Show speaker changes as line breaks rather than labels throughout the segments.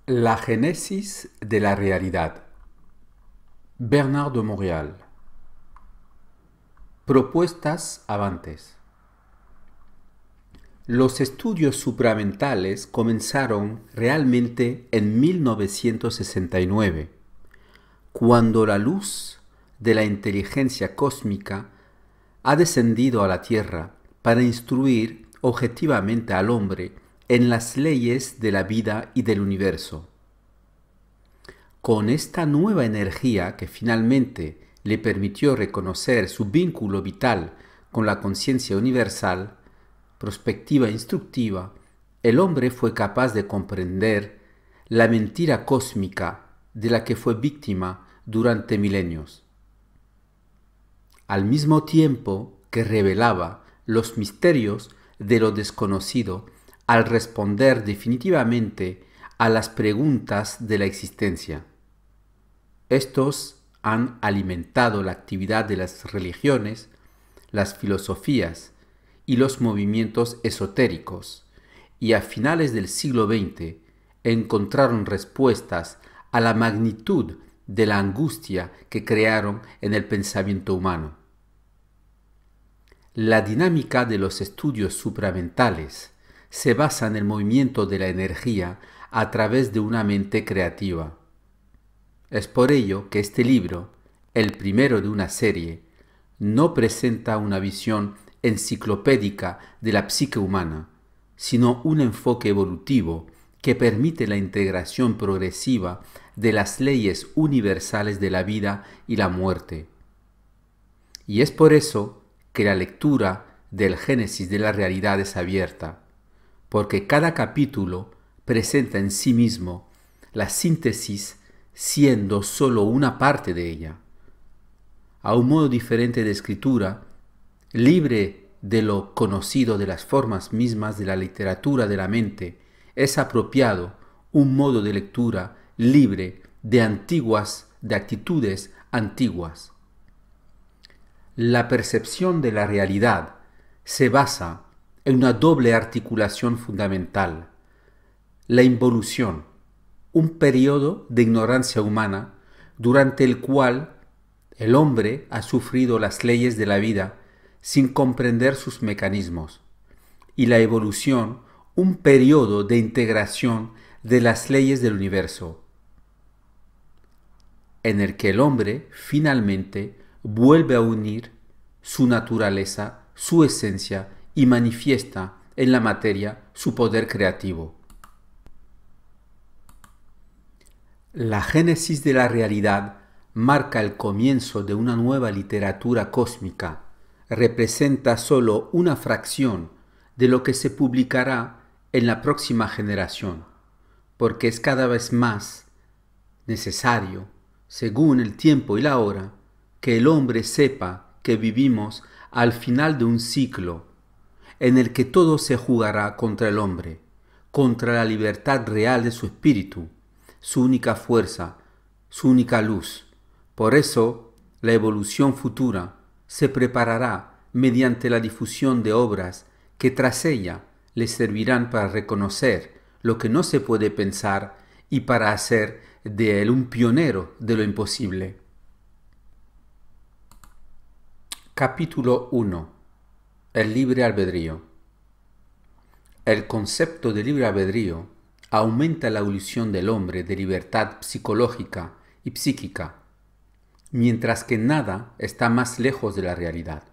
La génesis de la realidad. Bernard de Montréal. Propuestas avantes. Los estudios supramentales comenzaron realmente en 1969, cuando la luz de la inteligencia cósmica ha descendido a la Tierra para instruir objetivamente al hombre en las leyes de la vida y del universo. Con esta nueva energía que finalmente le permitió reconocer su vínculo vital con la conciencia universal, prospectiva e instructiva, el hombre fue capaz de comprender la mentira cósmica de la que fue víctima durante milenios. Al mismo tiempo que revelaba los misterios de lo desconocido al responder definitivamente a las preguntas de la existencia. Estos han alimentado la actividad de las religiones, las filosofías y los movimientos esotéricos, y a finales del siglo XX encontraron respuestas a la magnitud de la angustia que crearon en el pensamiento humano. La dinámica de los estudios supramentales se basa en el movimiento de la energía a través de una mente creativa. Es por ello que este libro, el primero de una serie, no presenta una visión enciclopédica de la psique humana, sino un enfoque evolutivo que permite la integración progresiva de las leyes universales de la vida y la muerte. Y es por eso que la lectura del Génesis de la realidad es abierta, porque cada capítulo presenta en sí mismo la síntesis siendo sólo una parte de ella. A un modo diferente de escritura, libre de lo conocido de las formas mismas de la literatura de la mente, es apropiado un modo de lectura libre de actitudes antiguas. La percepción de la realidad se basa en una doble articulación fundamental: la involución, un periodo de ignorancia humana durante el cual el hombre ha sufrido las leyes de la vida sin comprender sus mecanismos, y la evolución, un periodo de integración de las leyes del universo, en el que el hombre finalmente vuelve a unir su naturaleza, su esencia, y manifiesta en la materia su poder creativo. La génesis de la realidad marca el comienzo de una nueva literatura cósmica. Representa solo una fracción de lo que se publicará en la próxima generación, porque es cada vez más necesario, según el tiempo y la hora, que el hombre sepa que vivimos al final de un ciclo en el que todo se jugará contra el hombre, contra la libertad real de su espíritu, su única fuerza, su única luz. Por eso, la evolución futura se preparará mediante la difusión de obras que tras ella le servirán para reconocer lo que no se puede pensar y para hacer de él un pionero de lo imposible. Capítulo 1. El libre albedrío. El concepto de libre albedrío aumenta la ilusión del hombre de libertad psicológica y psíquica, mientras que nada está más lejos de la realidad.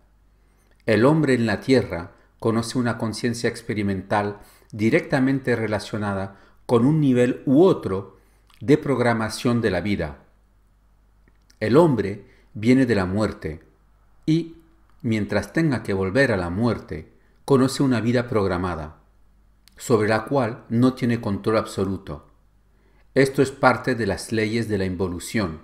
El hombre en la Tierra conoce una conciencia experimental directamente relacionada con un nivel u otro de programación de la vida. El hombre viene de la muerte y, mientras tenga que volver a la muerte, conoce una vida programada, sobre la cual no tiene control absoluto. Esto es parte de las leyes de la involución,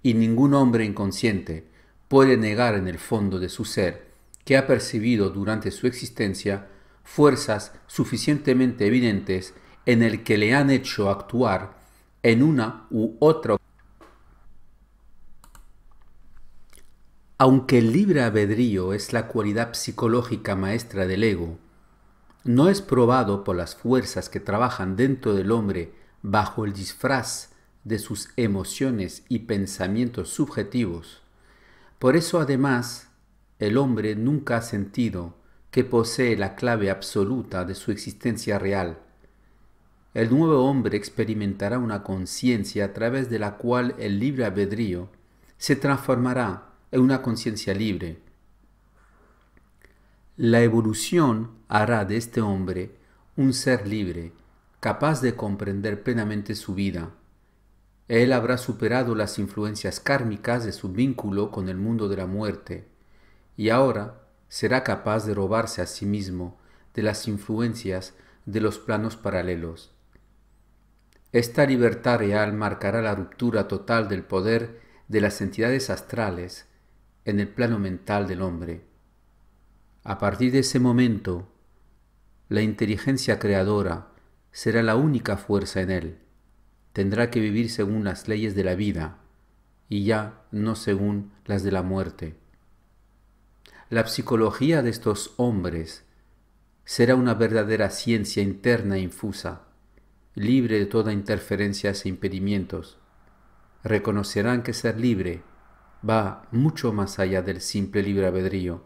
y ningún hombre inconsciente puede negar en el fondo de su ser que ha percibido durante su existencia fuerzas suficientemente evidentes en el que le han hecho actuar en una u otra. Aunque el libre albedrío es la cualidad psicológica maestra del ego, no es probado por las fuerzas que trabajan dentro del hombre bajo el disfraz de sus emociones y pensamientos subjetivos. Por eso, además, el hombre nunca ha sentido que posee la clave absoluta de su existencia real. El nuevo hombre experimentará una conciencia a través de la cual el libre albedrío se transformará en una conciencia libre. La evolución hará de este hombre un ser libre, capaz de comprender plenamente su vida. Él habrá superado las influencias kármicas de su vínculo con el mundo de la muerte, y ahora será capaz de robarse a sí mismo de las influencias de los planos paralelos. Esta libertad real marcará la ruptura total del poder de las entidades astrales en el plano mental del hombre. A partir de ese momento, la inteligencia creadora será la única fuerza en él. Tendrá que vivir según las leyes de la vida y ya no según las de la muerte. La psicología de estos hombres será una verdadera ciencia interna e infusa, libre de toda interferencias e impedimentos. Reconocerán que ser libre va mucho más allá del simple libre albedrío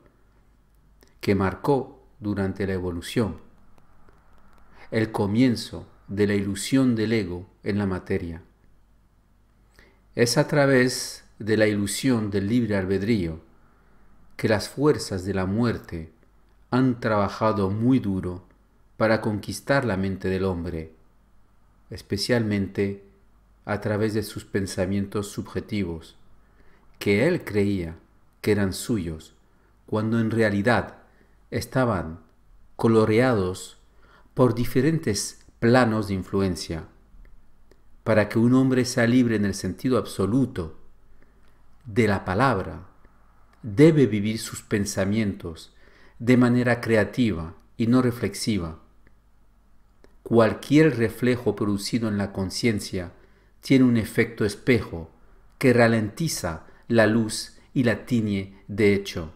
que marcó durante la evolución el comienzo de la ilusión del ego en la materia. Es a través de la ilusión del libre albedrío que las fuerzas de la muerte han trabajado muy duro para conquistar la mente del hombre, especialmente a través de sus pensamientos subjetivos, que él creía que eran suyos, cuando en realidad estaban coloreados por diferentes planos de influencia. Para que un hombre sea libre en el sentido absoluto de la palabra, debe vivir sus pensamientos de manera creativa y no reflexiva. Cualquier reflejo producido en la conciencia tiene un efecto espejo que ralentiza la luz y la tiñe de hecho.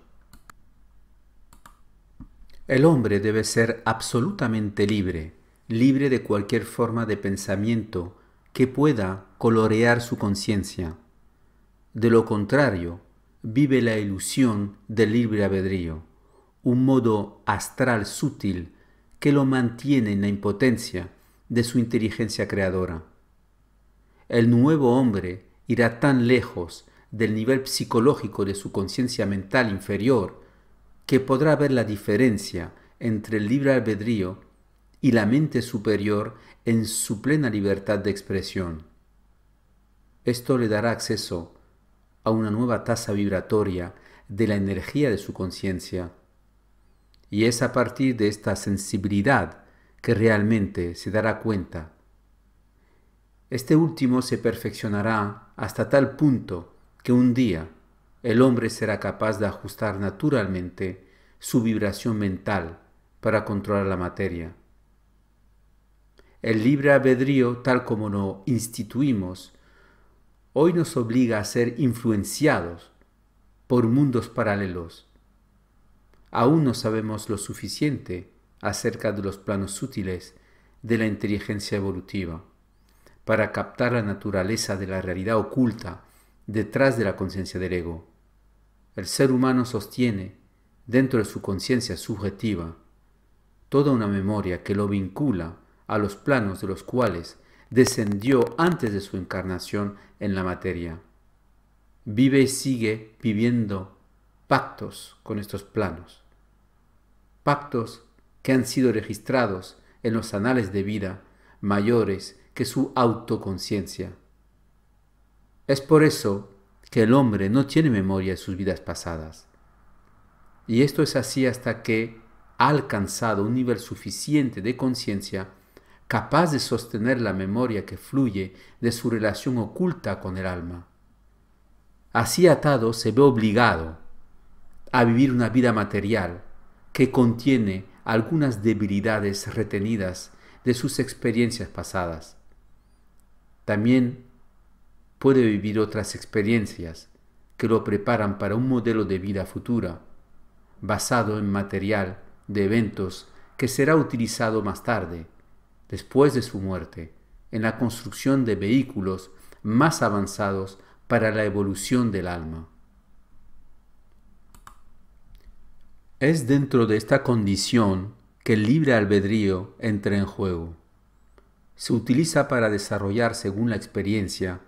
El hombre debe ser absolutamente libre, libre de cualquier forma de pensamiento que pueda colorear su conciencia. De lo contrario, vive la ilusión del libre albedrío, un modo astral sutil que lo mantiene en la impotencia de su inteligencia creadora. El nuevo hombre irá tan lejos del nivel psicológico de su conciencia mental inferior que podrá ver la diferencia entre el libre albedrío y la mente superior en su plena libertad de expresión. Esto le dará acceso a una nueva tasa vibratoria de la energía de su conciencia, y es a partir de esta sensibilidad que realmente se dará cuenta. Este último se perfeccionará hasta tal punto que un día el hombre será capaz de ajustar naturalmente su vibración mental para controlar la materia. El libre albedrío, tal como lo instituimos, hoy nos obliga a ser influenciados por mundos paralelos. Aún no sabemos lo suficiente acerca de los planos sutiles de la inteligencia evolutiva para captar la naturaleza de la realidad oculta detrás de la conciencia del ego. El ser humano sostiene, dentro de su conciencia subjetiva, toda una memoria que lo vincula a los planos de los cuales descendió antes de su encarnación en la materia. Vive y sigue viviendo pactos con estos planos, pactos que han sido registrados en los anales de vida mayores que su autoconciencia. Es por eso que el hombre no tiene memoria de sus vidas pasadas. Y esto es así hasta que ha alcanzado un nivel suficiente de conciencia capaz de sostener la memoria que fluye de su relación oculta con el alma. Así atado se ve obligado a vivir una vida material que contiene algunas debilidades retenidas de sus experiencias pasadas. También puede vivir otras experiencias que lo preparan para un modelo de vida futura, basado en material de eventos que será utilizado más tarde, después de su muerte, en la construcción de vehículos más avanzados para la evolución del alma. Es dentro de esta condición que el libre albedrío entra en juego. Se utiliza para desarrollar, según la experiencia,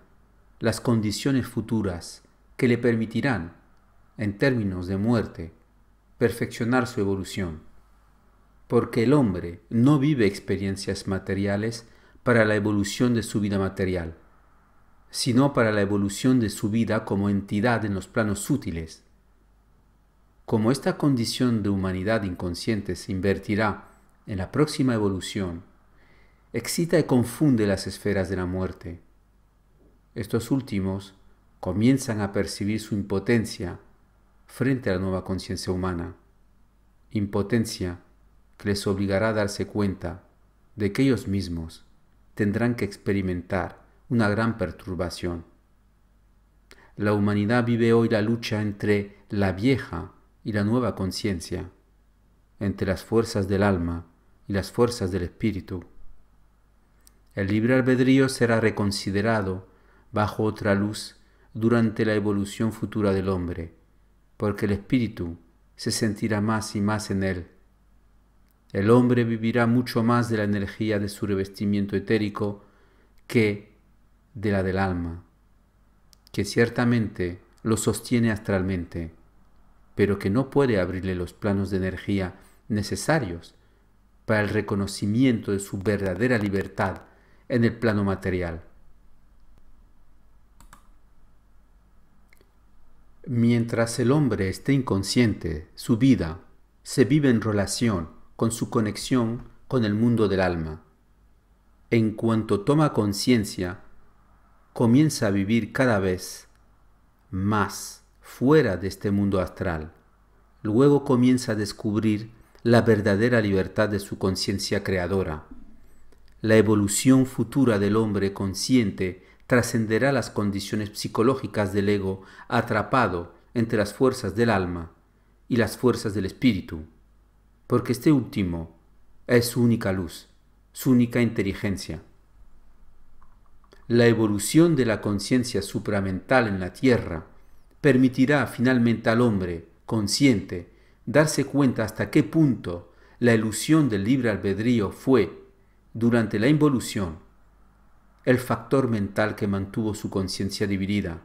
las condiciones futuras que le permitirán, en términos de muerte, perfeccionar su evolución. Porque el hombre no vive experiencias materiales para la evolución de su vida material, sino para la evolución de su vida como entidad en los planos sutiles. Como esta condición de humanidad inconsciente se invertirá en la próxima evolución, excita y confunde las esferas de la muerte. Estos últimos comienzan a percibir su impotencia frente a la nueva conciencia humana, impotencia que les obligará a darse cuenta de que ellos mismos tendrán que experimentar una gran perturbación. La humanidad vive hoy la lucha entre la vieja y la nueva conciencia, entre las fuerzas del alma y las fuerzas del espíritu. El libre albedrío será reconsiderado bajo otra luz durante la evolución futura del hombre, porque el espíritu se sentirá más y más en él. El hombre vivirá mucho más de la energía de su revestimiento etérico que de la del alma, que ciertamente lo sostiene astralmente, pero que no puede abrirle los planos de energía necesarios para el reconocimiento de su verdadera libertad en el plano material. Mientras el hombre esté inconsciente, su vida se vive en relación con su conexión con el mundo del alma. En cuanto toma conciencia, comienza a vivir cada vez más fuera de este mundo astral. Luego comienza a descubrir la verdadera libertad de su conciencia creadora. La evolución futura del hombre consciente trascenderá las condiciones psicológicas del ego atrapado entre las fuerzas del alma y las fuerzas del espíritu, porque este último es su única luz, su única inteligencia. La evolución de la conciencia supramental en la tierra permitirá finalmente al hombre consciente darse cuenta hasta qué punto la ilusión del libre albedrío fue, durante la involución, el factor mental que mantuvo su conciencia dividida.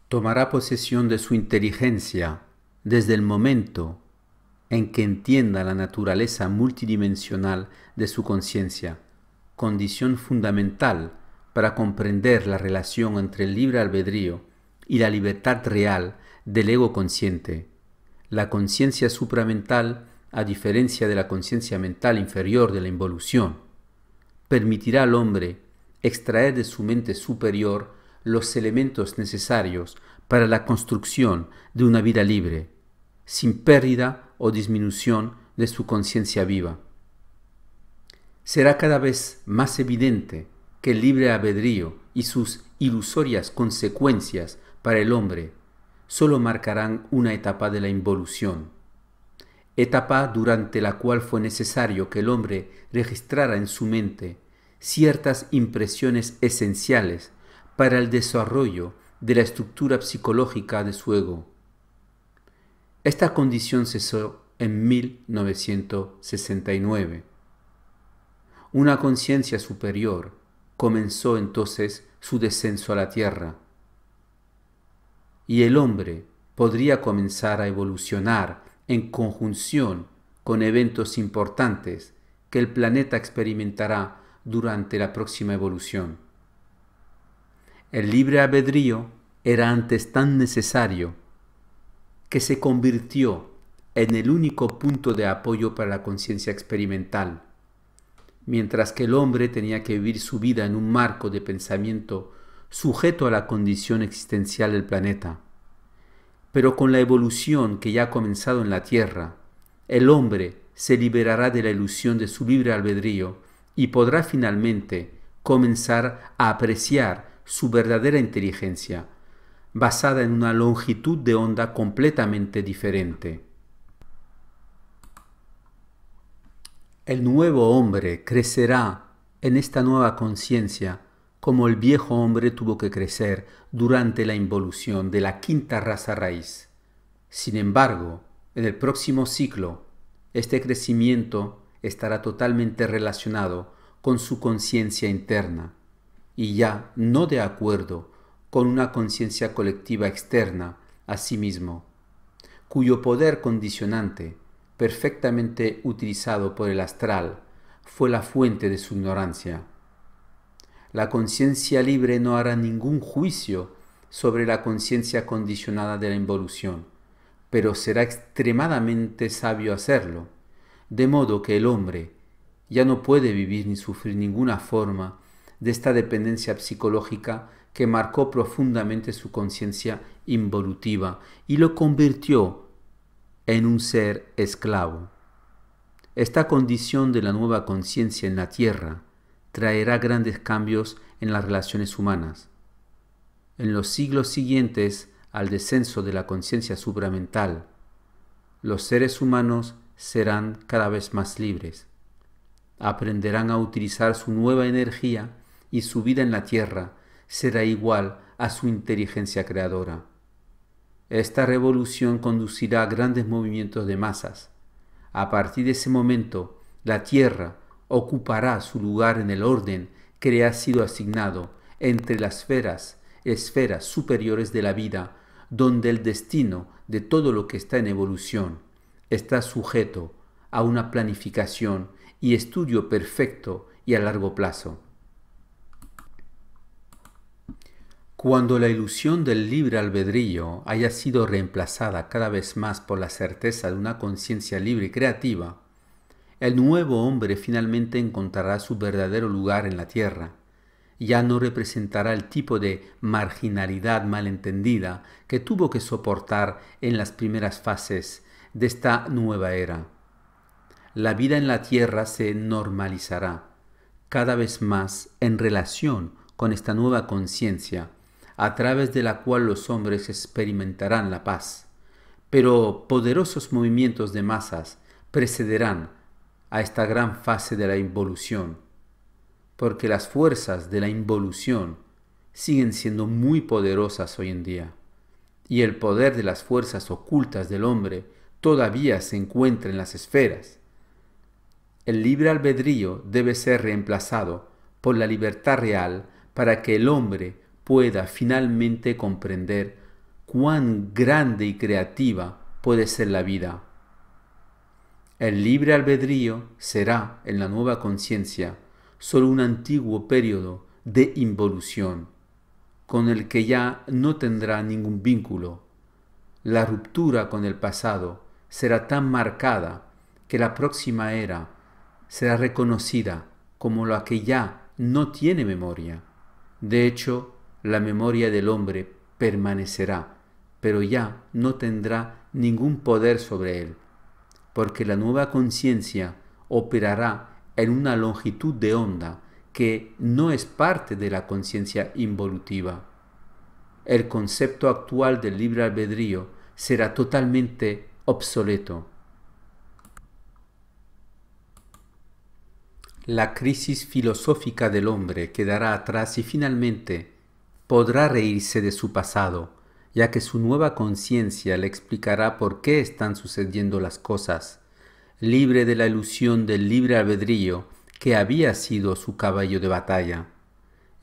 Tomará posesión de su inteligencia desde el momento en que entienda la naturaleza multidimensional de su conciencia, condición fundamental para comprender la relación entre el libre albedrío y la libertad real del ego consciente. La conciencia supramental, a diferencia de la conciencia mental inferior de la involución, permitirá al hombre extraer de su mente superior los elementos necesarios para la construcción de una vida libre, sin pérdida o disminución de su conciencia viva. Será cada vez más evidente que el libre albedrío y sus ilusorias consecuencias para el hombre solo marcarán una etapa de la involución, etapa durante la cual fue necesario que el hombre registrara en su mente ciertas impresiones esenciales para el desarrollo de la estructura psicológica de su ego. Esta condición cesó en 1969. Una conciencia superior comenzó entonces su descenso a la tierra, y el hombre podría comenzar a evolucionar en conjunción con eventos importantes que el planeta experimentará durante la próxima evolución. El libre albedrío era antes tan necesario que se convirtió en el único punto de apoyo para la conciencia experimental, mientras que el hombre tenía que vivir su vida en un marco de pensamiento sujeto a la condición existencial del planeta. Pero con la evolución que ya ha comenzado en la Tierra, el hombre se liberará de la ilusión de su libre albedrío y podrá finalmente comenzar a apreciar su verdadera inteligencia, basada en una longitud de onda completamente diferente. El nuevo hombre crecerá en esta nueva conciencia como el viejo hombre tuvo que crecer durante la involución de la quinta raza raíz. Sin embargo, en el próximo ciclo, este crecimiento estará totalmente relacionado con su conciencia interna y ya no de acuerdo con una conciencia colectiva externa a sí mismo, cuyo poder condicionante, perfectamente utilizado por el astral, fue la fuente de su ignorancia. La conciencia libre no hará ningún juicio sobre la conciencia condicionada de la involución, pero será extremadamente sabio hacerlo, de modo que el hombre ya no puede vivir ni sufrir ninguna forma de esta dependencia psicológica que marcó profundamente su conciencia involutiva y lo convirtió en un ser esclavo. Esta condición de la nueva conciencia en la tierra traerá grandes cambios en las relaciones humanas. En los siglos siguientes al descenso de la conciencia supramental, los seres humanos serán cada vez más libres. Aprenderán a utilizar su nueva energía y su vida en la tierra será igual a su inteligencia creadora. Esta revolución conducirá a grandes movimientos de masas. A partir de ese momento, la tierra ocupará su lugar en el orden que le ha sido asignado entre las esferas superiores de la vida, donde el destino de todo lo que está en evolución está sujeto a una planificación y estudio perfecto y a largo plazo. Cuando la ilusión del libre albedrío haya sido reemplazada cada vez más por la certeza de una conciencia libre y creativa, el nuevo hombre finalmente encontrará su verdadero lugar en la tierra. Ya no representará el tipo de marginalidad malentendida que tuvo que soportar en las primeras fases de esta nueva era. La vida en la tierra se normalizará cada vez más en relación con esta nueva conciencia, a través de la cual los hombres experimentarán la paz. Pero poderosos movimientos de masas precederán a esta gran fase de la involución, porque las fuerzas de la involución siguen siendo muy poderosas hoy en día, y el poder de las fuerzas ocultas del hombre todavía se encuentra en las esferas. El libre albedrío debe ser reemplazado por la libertad real para que el hombre pueda finalmente comprender cuán grande y creativa puede ser la vida. El libre albedrío será, en la nueva conciencia, solo un antiguo periodo de involución, con el que ya no tendrá ningún vínculo. La ruptura con el pasado será tan marcada que la próxima era será reconocida como la que ya no tiene memoria. De hecho, la memoria del hombre permanecerá, pero ya no tendrá ningún poder sobre él, porque la nueva conciencia operará en una longitud de onda que no es parte de la conciencia involutiva. El concepto actual del libre albedrío será totalmente obsoleto. La crisis filosófica del hombre quedará atrás y finalmente podrá reírse de su pasado, ya que su nueva conciencia le explicará por qué están sucediendo las cosas, libre de la ilusión del libre albedrío que había sido su caballo de batalla.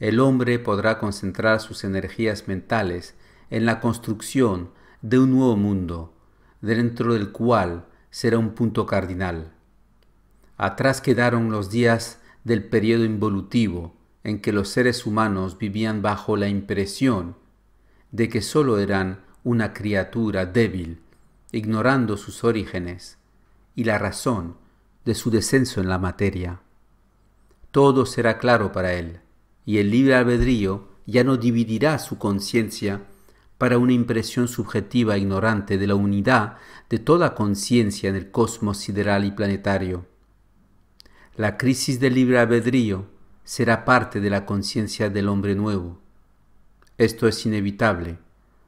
El hombre podrá concentrar sus energías mentales en la construcción de un nuevo mundo, dentro del cual será un punto cardinal. Atrás quedaron los días del periodo involutivo, en que los seres humanos vivían bajo la impresión de que sólo eran una criatura débil, ignorando sus orígenes y la razón de su descenso en la materia. Todo será claro para él, y el libre albedrío ya no dividirá su conciencia para una impresión subjetiva e ignorante de la unidad de toda conciencia en el cosmos sideral y planetario. La crisis del libre albedrío será parte de la conciencia del hombre nuevo. Esto es inevitable,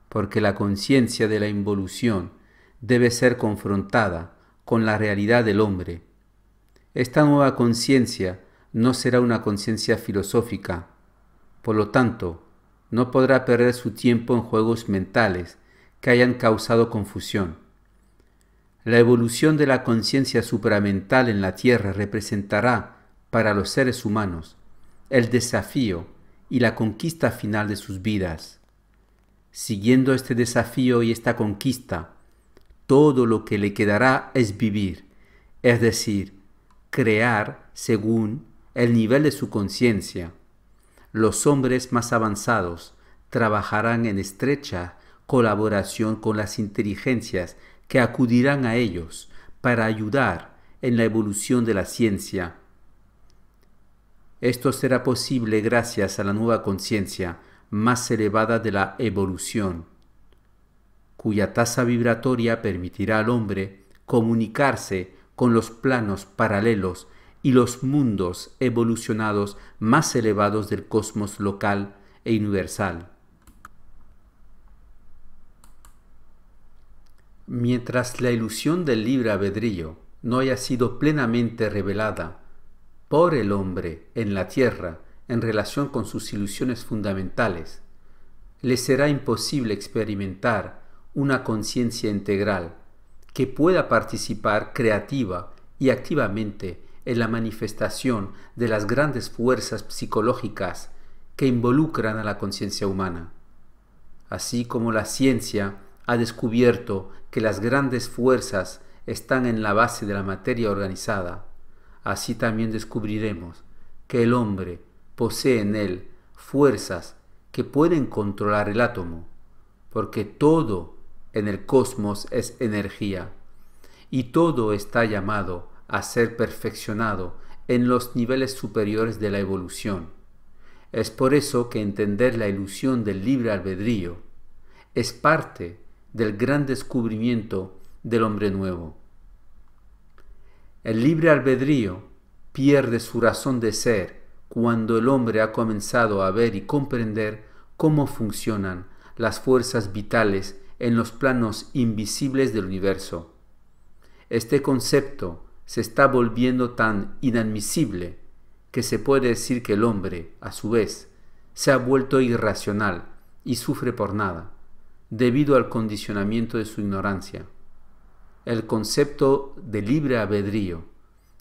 porque la conciencia de la involución debe ser confrontada con la realidad del hombre, Esta nueva conciencia no será una conciencia filosófica, por lo tanto, no podrá perder su tiempo en juegos mentales que hayan causado confusión. La evolución de la conciencia supramental en la Tierra representará, para los seres humanos, el desafío y la conquista final de sus vidas. Siguiendo este desafío y esta conquista, todo lo que le quedará es vivir, es decir, crear según el nivel de su conciencia. Los hombres más avanzados trabajarán en estrecha colaboración con las inteligencias que acudirán a ellos para ayudar en la evolución de la ciencia. Esto será posible gracias a la nueva conciencia más elevada de la evolución, cuya tasa vibratoria permitirá al hombre comunicarse con los planos paralelos y los mundos evolucionados más elevados del cosmos local e universal. Mientras la ilusión del libre albedrío no haya sido plenamente revelada por el hombre en la tierra en relación con sus ilusiones fundamentales, le será imposible experimentar una conciencia integral que pueda participar creativa y activamente en la manifestación de las grandes fuerzas psicológicas que involucran a la conciencia humana. Así como la ciencia ha descubierto que las grandes fuerzas están en la base de la materia organizada, así también descubriremos que el hombre posee en él fuerzas que pueden controlar el átomo, porque todo en el cosmos es energía, y todo está llamado a ser perfeccionado en los niveles superiores de la evolución. Es por eso que entender la ilusión del libre albedrío es parte del gran descubrimiento del hombre nuevo. El libre albedrío pierde su razón de ser cuando el hombre ha comenzado a ver y comprender cómo funcionan las fuerzas vitales en los planos invisibles del universo. Este concepto se está volviendo tan inadmisible que se puede decir que el hombre, a su vez, se ha vuelto irracional y sufre por nada, debido al condicionamiento de su ignorancia. El concepto de libre albedrío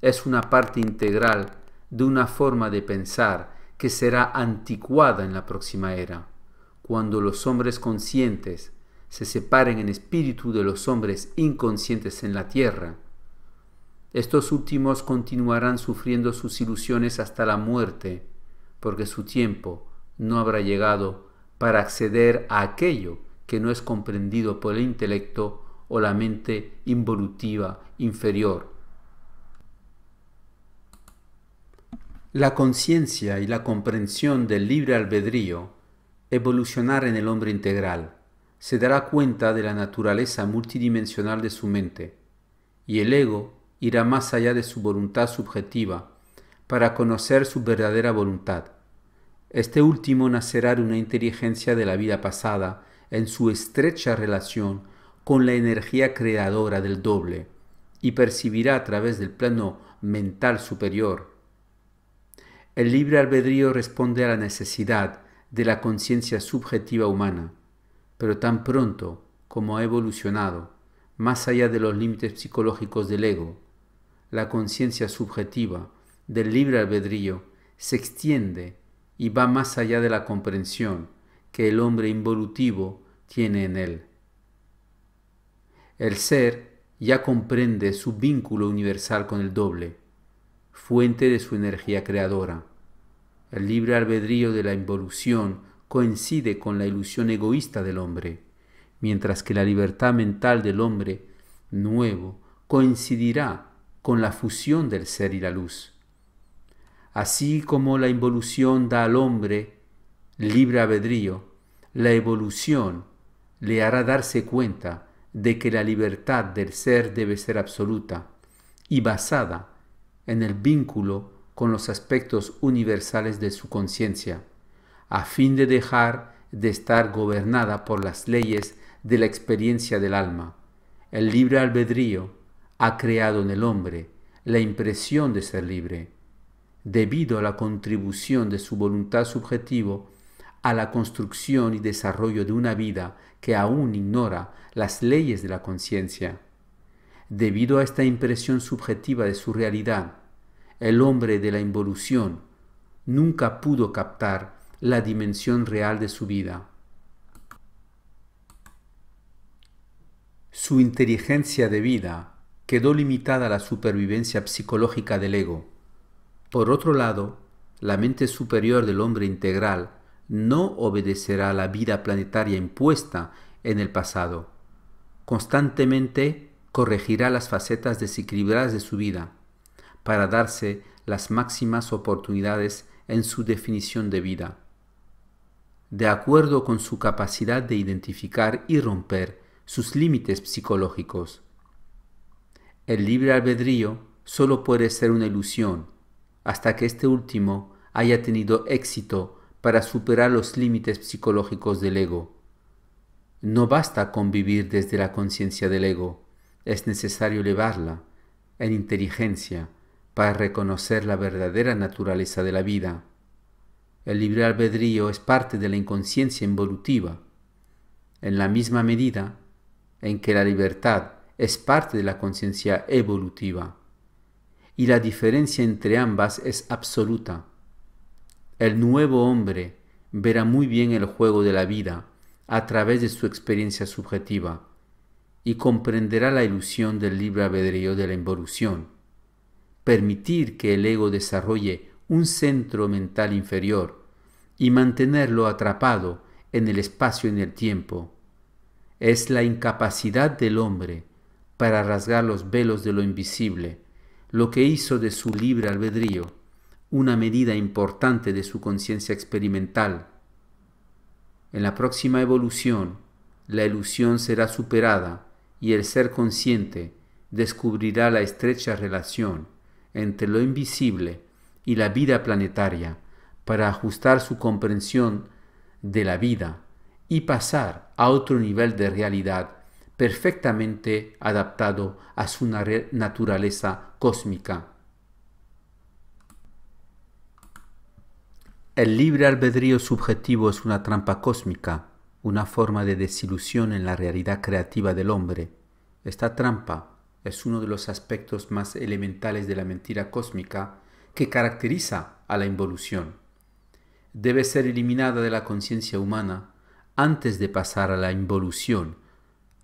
es una parte integral de una forma de pensar que será anticuada en la próxima era, cuando los hombres conscientes se separen en espíritu de los hombres inconscientes en la tierra. Estos últimos continuarán sufriendo sus ilusiones hasta la muerte, porque su tiempo no habrá llegado para acceder a aquello que no es comprendido por el intelecto o la mente involutiva inferior. La conciencia y la comprensión del libre albedrío evolucionará en el hombre integral. Se dará cuenta de la naturaleza multidimensional de su mente, y el ego irá más allá de su voluntad subjetiva para conocer su verdadera voluntad. Este último nacerá de una inteligencia de la vida pasada en su estrecha relación con la energía creadora del doble y percibirá a través del plano mental superior. El libre albedrío responde a la necesidad de la conciencia subjetiva humana, pero tan pronto como ha evolucionado más allá de los límites psicológicos del ego, la conciencia subjetiva del libre albedrío se extiende y va más allá de la comprensión que el hombre involutivo tiene en él. El ser ya comprende su vínculo universal con el doble, fuente de su energía creadora. El libre albedrío de la involución coincide con la ilusión egoísta del hombre, mientras que la libertad mental del hombre nuevo coincidirá con la fusión del ser y la luz. Así como la involución da al hombre libre albedrío, la evolución le hará darse cuenta de que la libertad del ser debe ser absoluta y basada en el vínculo con los aspectos universales de su conciencia, a fin de dejar de estar gobernada por las leyes de la experiencia del alma. El libre albedrío ha creado en el hombre la impresión de ser libre, debido a la contribución de su voluntad subjetiva a la construcción y desarrollo de una vida que aún ignora las leyes de la conciencia. Debido a esta impresión subjetiva de su realidad, el hombre de la involución nunca pudo captar la dimensión real de su vida. Su inteligencia de vida quedó limitada a la supervivencia psicológica del ego. Por otro lado, la mente superior del hombre integral no obedecerá a la vida planetaria impuesta en el pasado. Constantemente corregirá las facetas desequilibradas de su vida para darse las máximas oportunidades en su definición de vida, de acuerdo con su capacidad de identificar y romper sus límites psicológicos. El libre albedrío solo puede ser una ilusión hasta que este último haya tenido éxito para superar los límites psicológicos del ego. No basta con vivir desde la conciencia del ego, es necesario elevarla en inteligencia para reconocer la verdadera naturaleza de la vida. El libre albedrío es parte de la inconsciencia involutiva, en la misma medida en que la libertad es parte de la conciencia evolutiva, y la diferencia entre ambas es absoluta. El nuevo hombre verá muy bien el juego de la vida a través de su experiencia subjetiva y comprenderá la ilusión del libre albedrío de la involución. Permitir que el ego desarrolle un centro mental inferior y mantenerlo atrapado en el espacio y en el tiempo es la incapacidad del hombre para rasgar los velos de lo invisible, lo que hizo de su libre albedrío una medida importante de su conciencia experimental. En la próxima evolución, la ilusión será superada y el ser consciente descubrirá la estrecha relación entre lo invisible y la vida planetaria para ajustar su comprensión de la vida y pasar a otro nivel de realidad perfectamente adaptado a su naturaleza cósmica. El libre albedrío subjetivo es una trampa cósmica, una forma de desilusión en la realidad creativa del hombre. Esta trampa es uno de los aspectos más elementales de la mentira cósmica que caracteriza a la involución. Debe ser eliminada de la conciencia humana antes de pasar a la evolución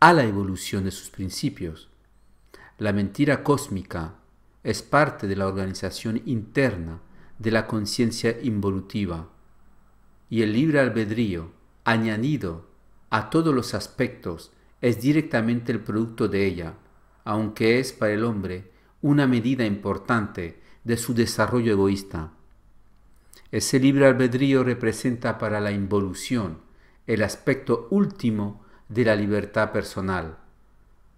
de sus principios. La mentira cósmica es parte de la organización interna de la conciencia involutiva, y el libre albedrío, añadido a todos los aspectos, es directamente el producto de ella, aunque es para el hombre una medida importante de su desarrollo egoísta. Ese libre albedrío representa para la involución el aspecto último de la libertad personal.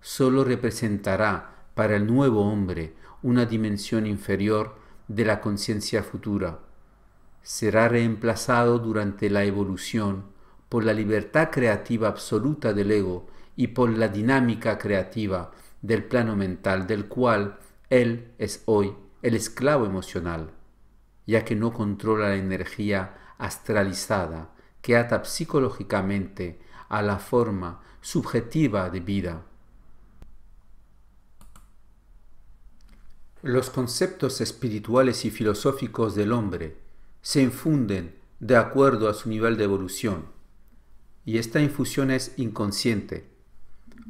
Solo representará para el nuevo hombre una dimensión inferior de la conciencia futura. Será reemplazado durante la evolución por la libertad creativa absoluta del ego y por la dinámica creativa del plano mental del cual él es hoy el esclavo emocional, ya que no controla la energía astralizada que ata psicológicamente a la forma subjetiva de vida. Los conceptos espirituales y filosóficos del hombre se infunden de acuerdo a su nivel de evolución, y esta infusión es inconsciente.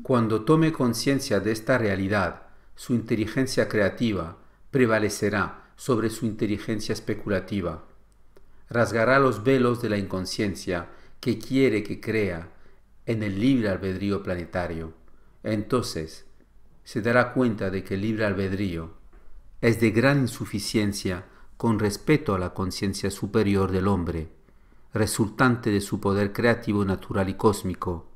Cuando tome conciencia de esta realidad, su inteligencia creativa prevalecerá sobre su inteligencia especulativa. Rasgará los velos de la inconsciencia que quiere que crea en el libre albedrío planetario. Entonces, se dará cuenta de que el libre albedrío es de gran insuficiencia con respecto a la conciencia superior del hombre, resultante de su poder creativo natural y cósmico.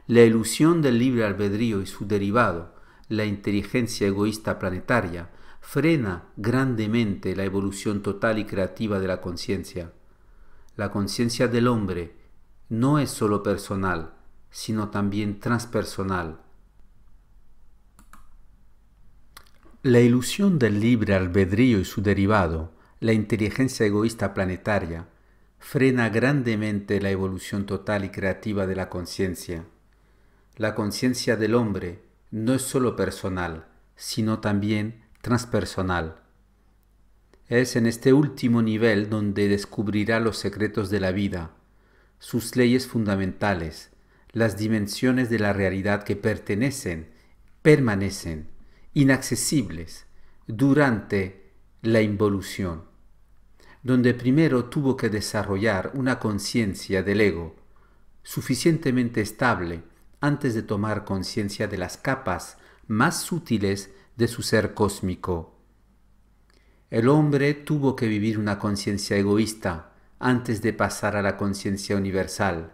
La ilusión del libre albedrío y su derivado, la inteligencia egoísta planetaria, frena grandemente la evolución total y creativa de la conciencia. La conciencia del hombre no es sólo personal, sino también transpersonal. La ilusión del libre albedrío y su derivado, la inteligencia egoísta planetaria, frena grandemente la evolución total y creativa de la conciencia. La conciencia del hombre no es sólo personal, sino también transpersonal. Es en este último nivel donde descubrirá los secretos de la vida, sus leyes fundamentales, las dimensiones de la realidad que permanecen inaccesibles durante la involución, donde primero tuvo que desarrollar una conciencia del ego suficientemente estable antes de tomar conciencia de las capas más sutiles de su ser cósmico. El hombre tuvo que vivir una conciencia egoísta antes de pasar a la conciencia universal,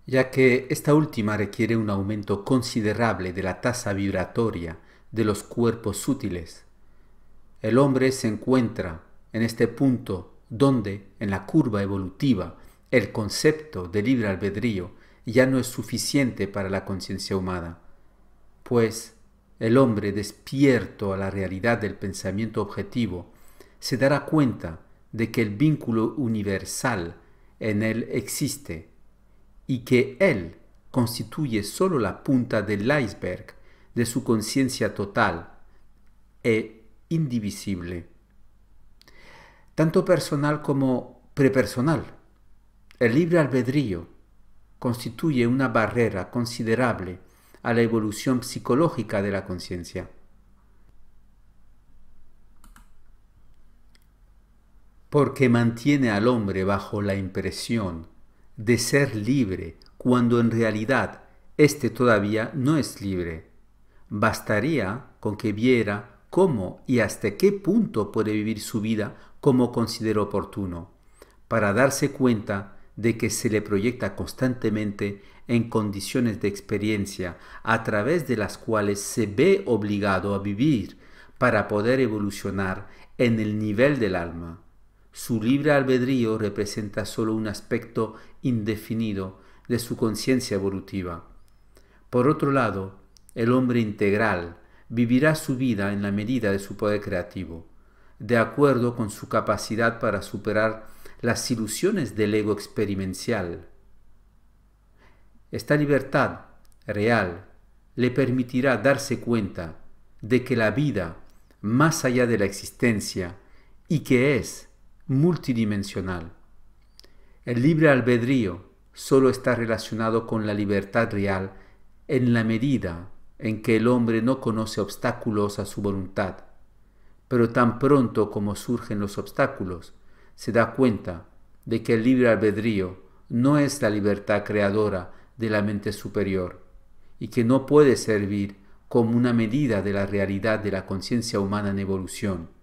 ya que esta última requiere un aumento considerable de la tasa vibratoria de los cuerpos sutiles. El hombre se encuentra en este punto donde, en la curva evolutiva, el concepto de libre albedrío ya no es suficiente para la conciencia humana, pues el hombre despierto a la realidad del pensamiento objetivo se dará cuenta de que el vínculo universal en él existe y que él constituye sólo la punta del iceberg de su conciencia total e indivisible, tanto personal como prepersonal. El libre albedrío constituye una barrera considerable a la evolución psicológica de la conciencia. Porque mantiene al hombre bajo la impresión de ser libre cuando en realidad éste todavía no es libre. Bastaría con que viera cómo y hasta qué punto puede vivir su vida como considera oportuno, para darse cuenta de que se le proyecta constantemente en condiciones de experiencia a través de las cuales se ve obligado a vivir para poder evolucionar en el nivel del alma. Su libre albedrío representa solo un aspecto indefinido de su conciencia evolutiva. Por otro lado, el hombre integral vivirá su vida en la medida de su poder creativo, de acuerdo con su capacidad para superar las ilusiones del ego experiencial. Esta libertad real le permitirá darse cuenta de que la vida, más allá de la existencia, y que es multidimensional. El libre albedrío solo está relacionado con la libertad real en la medida en que el hombre no conoce obstáculos a su voluntad, pero tan pronto como surgen los obstáculos, se da cuenta de que el libre albedrío no es la libertad creadora de la mente superior y que no puede servir como una medida de la realidad de la conciencia humana en evolución.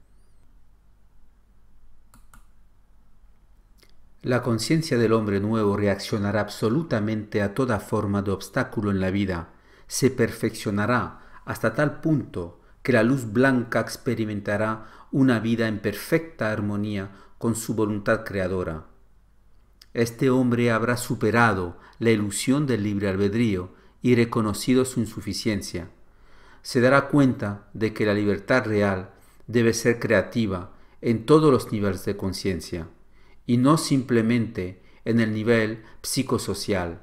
La conciencia del hombre nuevo reaccionará absolutamente a toda forma de obstáculo en la vida, se perfeccionará hasta tal punto que la luz blanca experimentará una vida en perfecta armonía con su voluntad creadora. Este hombre habrá superado la ilusión del libre albedrío y reconocido su insuficiencia. Se dará cuenta de que la libertad real debe ser creativa en todos los niveles de conciencia, y no simplemente en el nivel psicosocial,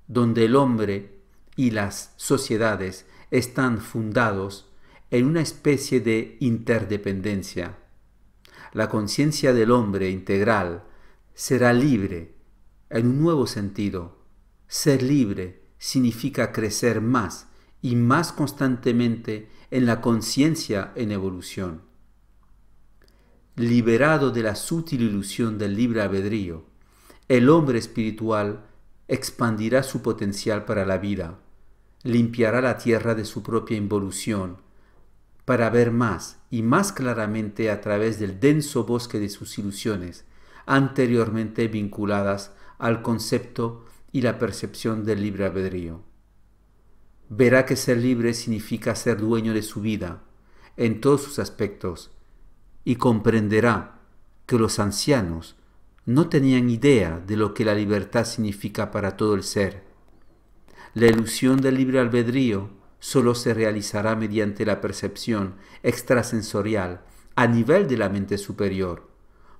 donde el hombre y las sociedades están fundados en una especie de interdependencia. La conciencia del hombre integral será libre en un nuevo sentido. Ser libre significa crecer más y más constantemente en la conciencia en evolución. Liberado de la sutil ilusión del libre albedrío, el hombre espiritual expandirá su potencial para la vida, limpiará la tierra de su propia involución, para ver más y más claramente a través del denso bosque de sus ilusiones, anteriormente vinculadas al concepto y la percepción del libre albedrío. Verá que ser libre significa ser dueño de su vida, en todos sus aspectos, y comprenderá que los ancianos no tenían idea de lo que la libertad significa para todo el ser. La ilusión del libre albedrío solo se realizará mediante la percepción extrasensorial a nivel de la mente superior,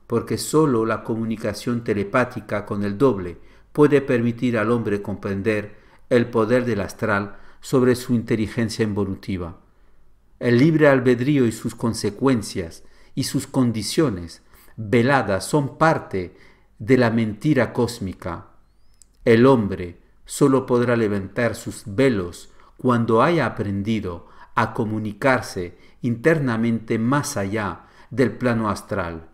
porque solo la comunicación telepática con el doble puede permitir al hombre comprender el poder del astral sobre su inteligencia involutiva. El libre albedrío y sus consecuencias y sus condiciones veladas son parte de la mentira cósmica. El hombre solo podrá levantar sus velos cuando haya aprendido a comunicarse internamente más allá del plano astral.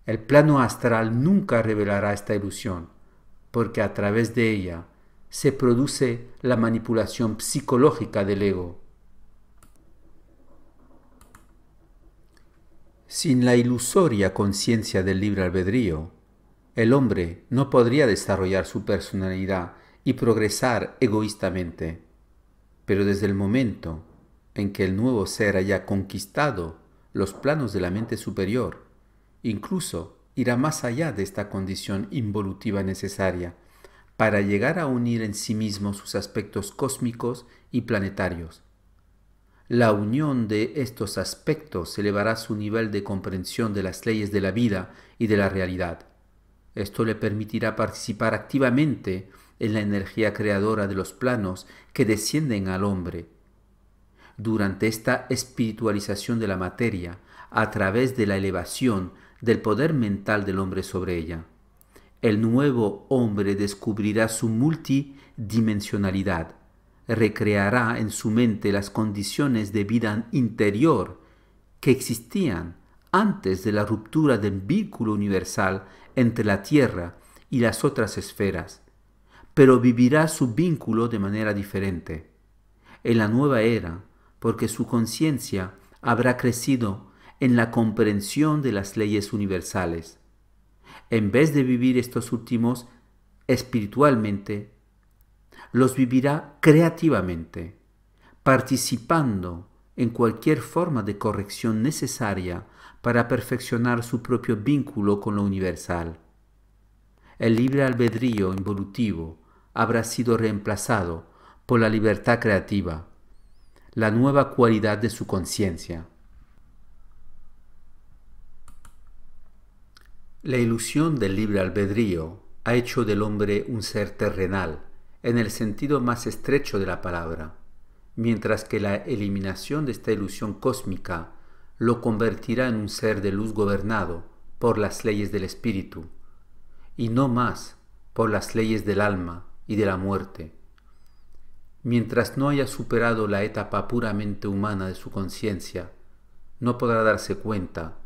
El plano astral nunca revelará esta ilusión, porque a través de ella se produce la manipulación psicológica del ego. Sin la ilusoria conciencia del libre albedrío, el hombre no podría desarrollar su personalidad y progresar egoístamente. Pero desde el momento en que el nuevo ser haya conquistado los planos de la mente superior, incluso irá más allá de esta condición involutiva necesaria para llegar a unir en sí mismo sus aspectos cósmicos y planetarios. La unión de estos aspectos elevará su nivel de comprensión de las leyes de la vida y de la realidad. Esto le permitirá participar activamente en la energía creadora de los planos que descienden al hombre. Durante esta espiritualización de la materia, a través de la elevación del poder mental del hombre sobre ella, el nuevo hombre descubrirá su multidimensionalidad, recreará en su mente las condiciones de vida interior que existían antes de la ruptura del vínculo universal entre la Tierra y las otras esferas, pero vivirá su vínculo de manera diferente. En la nueva era, porque su conciencia habrá crecido en la comprensión de las leyes universales. En vez de vivir estos últimos espiritualmente, los vivirá creativamente, participando en cualquier forma de corrección necesaria para perfeccionar su propio vínculo con lo universal. El libre albedrío involutivo habrá sido reemplazado por la libertad creativa, la nueva cualidad de su conciencia. La ilusión del libre albedrío ha hecho del hombre un ser terrenal, en el sentido más estrecho de la palabra, mientras que la eliminación de esta ilusión cósmica lo convertirá en un ser de luz gobernado por las leyes del espíritu, y no más por las leyes del alma y de la muerte. Mientras no haya superado la etapa puramente humana de su conciencia, no podrá darse cuenta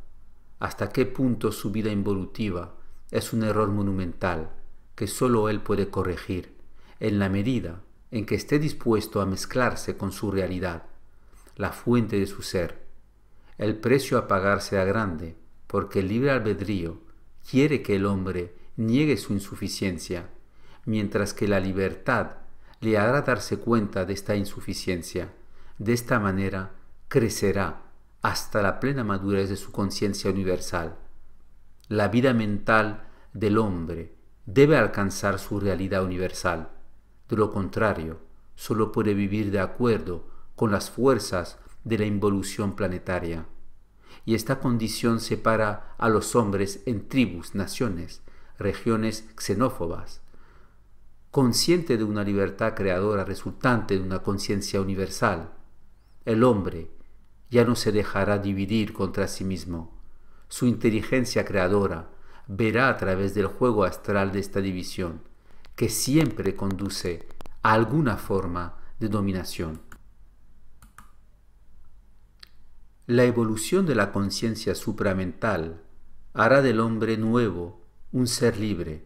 hasta qué punto su vida involutiva es un error monumental que sólo él puede corregir, en la medida en que esté dispuesto a mezclarse con su realidad, la fuente de su ser. El precio a pagar será grande, porque el libre albedrío quiere que el hombre niegue su insuficiencia, mientras que la libertad le hará darse cuenta de esta insuficiencia. De esta manera crecerá hasta la plena madurez de su conciencia universal. La vida mental del hombre debe alcanzar su realidad universal. De lo contrario, solo puede vivir de acuerdo con las fuerzas de la involución planetaria. Y esta condición separa a los hombres en tribus, naciones, regiones xenófobas. Consciente de una libertad creadora resultante de una conciencia universal, el hombre ya no se dejará dividir contra sí mismo. Su inteligencia creadora verá a través del juego astral de esta división, que siempre conduce a alguna forma de dominación. La evolución de la conciencia supramental hará del hombre nuevo un ser libre,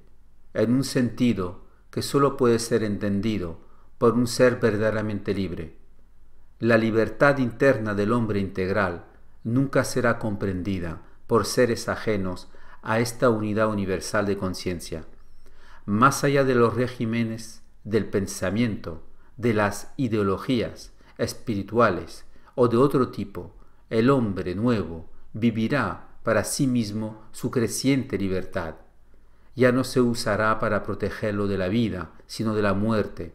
en un sentido que sólo puede ser entendido por un ser verdaderamente libre. La libertad interna del hombre integral nunca será comprendida por seres ajenos a esta unidad universal de conciencia. Más allá de los regímenes del pensamiento, de las ideologías espirituales o de otro tipo, el hombre nuevo vivirá para sí mismo su creciente libertad. Ya no se usará para protegerlo de la vida, sino de la muerte.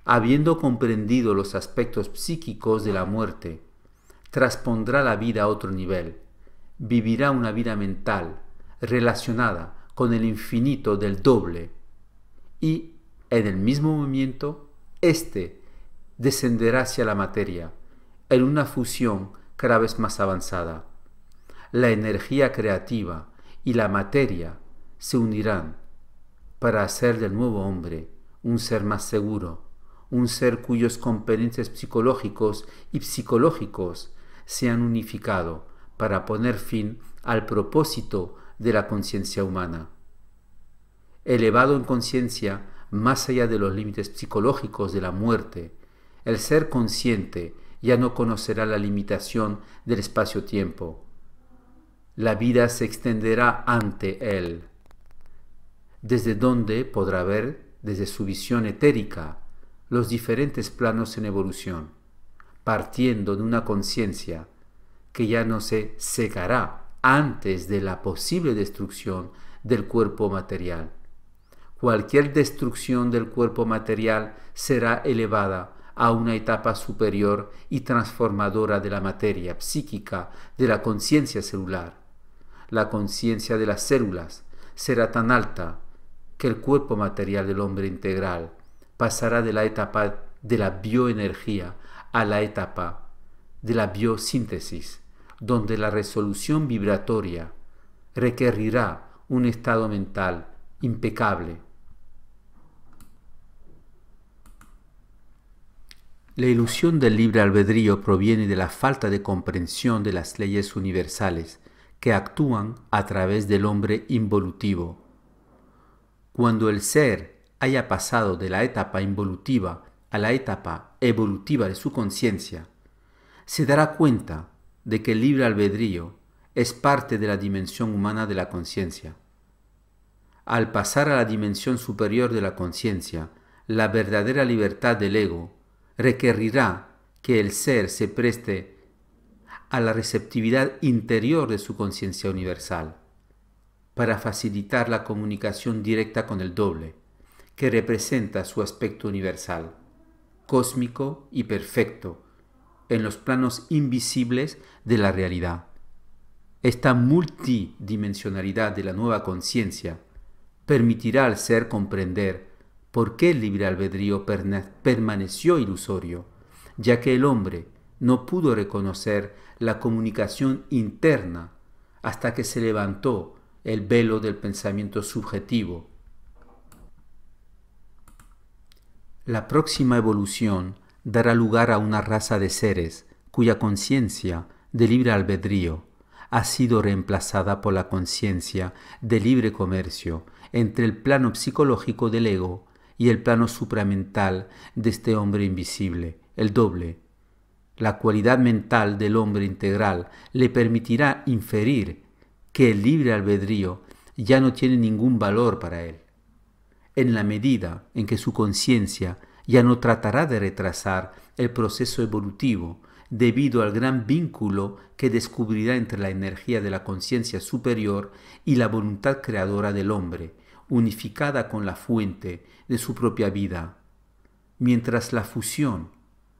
habiendo comprendido los aspectos psíquicos de la muerte, traspondrá la vida a otro nivel, vivirá una vida mental relacionada con el infinito del doble y, en el mismo movimiento, éste descenderá hacia la materia en una fusión cada vez más avanzada. La energía creativa y la materia se unirán para hacer del nuevo hombre un ser más seguro, un ser cuyos componentes psicológicos y psicológicos se han unificado para poner fin al propósito de la conciencia humana. Elevado en conciencia más allá de los límites psicológicos de la muerte, el ser consciente ya no conocerá la limitación del espacio-tiempo. La vida se extenderá ante él, desde donde podrá ver, desde su visión etérica, los diferentes planos en evolución, partiendo de una conciencia que ya no se cegará antes de la posible destrucción del cuerpo material. Cualquier destrucción del cuerpo material será elevada a una etapa superior y transformadora de la materia psíquica de la conciencia celular. La conciencia de las células será tan alta que el cuerpo material del hombre integral pasará de la etapa de la bioenergía a la etapa de la biosíntesis, donde la resolución vibratoria requerirá un estado mental impecable. La ilusión del libre albedrío proviene de la falta de comprensión de las leyes universales que actúan a través del hombre involutivo. Cuando el ser haya pasado de la etapa involutiva a la etapa evolutiva de su conciencia, se dará cuenta de que el libre albedrío es parte de la dimensión humana de la conciencia. Al pasar a la dimensión superior de la conciencia, la verdadera libertad del ego requerirá que el ser se preste a la receptividad interior de su conciencia universal, para facilitar la comunicación directa con el doble, que representa su aspecto universal, cósmico y perfecto, en los planos invisibles de la realidad. Esta multidimensionalidad de la nueva conciencia permitirá al ser comprender por qué el libre albedrío permaneció ilusorio, ya que el hombre no pudo reconocer la comunicación interna hasta que se levantó el velo del pensamiento subjetivo. La próxima evolución dará lugar a una raza de seres cuya conciencia de libre albedrío ha sido reemplazada por la conciencia de libre comercio entre el plano psicológico del ego y el plano supramental de este hombre invisible, el doble. La cualidad mental del hombre integral le permitirá inferir que el libre albedrío ya no tiene ningún valor para él, en la medida en que su conciencia ya no tratará de retrasar el proceso evolutivo debido al gran vínculo que descubrirá entre la energía de la conciencia superior y la voluntad creadora del hombre, unificada con la fuente de su propia vida. Mientras la fusión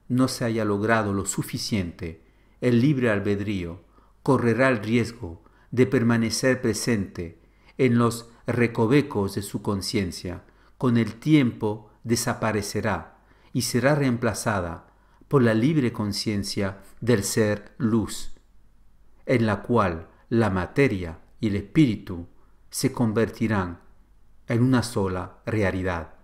no se haya logrado lo suficiente, el libre albedrío correrá el riesgo de permanecer presente en los recovecos de su conciencia. Con el tiempo desaparecerá y será reemplazada por la libre conciencia del ser luz, en la cual la materia y el espíritu se convertirán en una sola realidad.